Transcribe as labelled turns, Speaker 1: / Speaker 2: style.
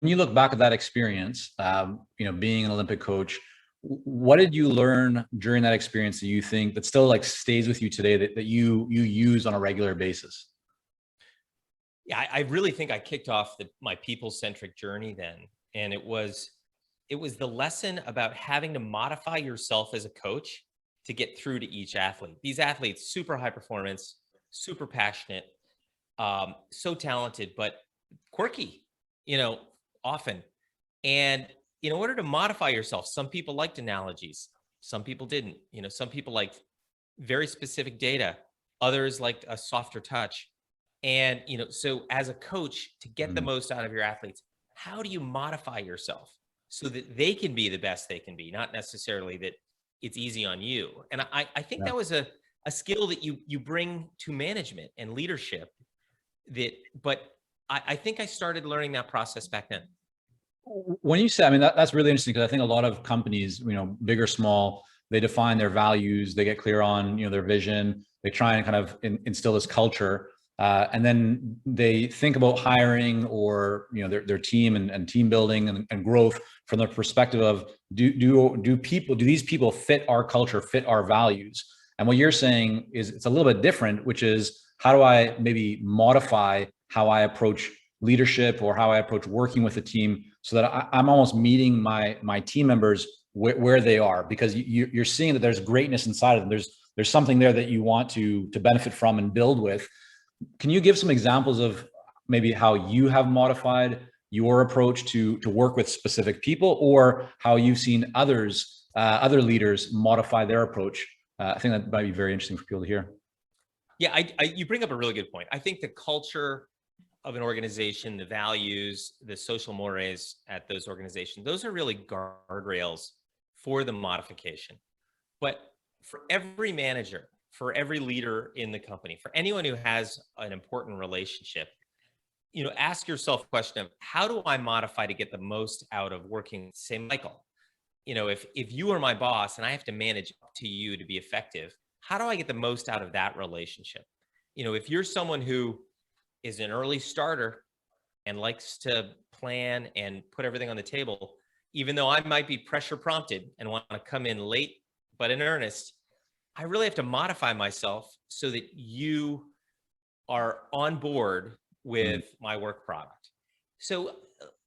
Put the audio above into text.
Speaker 1: When you look back at that experience, being an Olympic coach, what did you learn during that experience that you think that still like stays with you today that you use on a regular basis?
Speaker 2: Yeah, I really think I kicked off my people-centric journey then, and it was the lesson about having to modify yourself as a coach to get through to each athlete. These athletes, super high performance, super passionate, so talented, but quirky, you know, often. And in order to modify yourself, some people liked analogies, some people didn't. Some people liked very specific data, others liked a softer touch. And, so as a coach, to get the
Speaker 1: Mm,
Speaker 2: most out of your athletes, how do you modify yourself so that they can be the best they can be, not necessarily that it's easy on you? And I think
Speaker 1: yeah.
Speaker 2: that was a skill that you bring to management and leadership but I think I started learning that process back then.
Speaker 1: When you say, I mean, that's really interesting because I think a lot of companies, big or small, they define their values, they get clear on, their vision, they try and kind of instill this culture. And then they think about hiring or, their team and team building and growth from the perspective of do these people fit our culture, fit our values? And what you're saying is it's a little bit different, which is how do I maybe modify how I approach leadership or how I approach working with a team so that I'm almost meeting my team members where they are, because you're seeing that there's greatness inside of them. There's something there that you want to benefit from and build with. Can you give some examples of maybe how you have modified your approach to work with specific people, or how you've seen other leaders modify their approach? I think that might be very interesting for people to hear.
Speaker 2: Yeah, you bring up a really good point. I think the culture of an organization, the values, the social mores at those organizations, those are really guardrails for the modification. But for every manager, for every leader in the company, for anyone who has an important relationship, ask yourself the question of how do I modify to get the most out of working, say, Michael? If you are my boss and I have to manage up to you to be effective, how do I get the most out of that relationship? If you're someone who is an early starter and likes to plan and put everything on the table, even though I might be pressure prompted and want to come in late, but in earnest, I really have to modify myself so that you are on board
Speaker 1: Mm,
Speaker 2: with my work product. So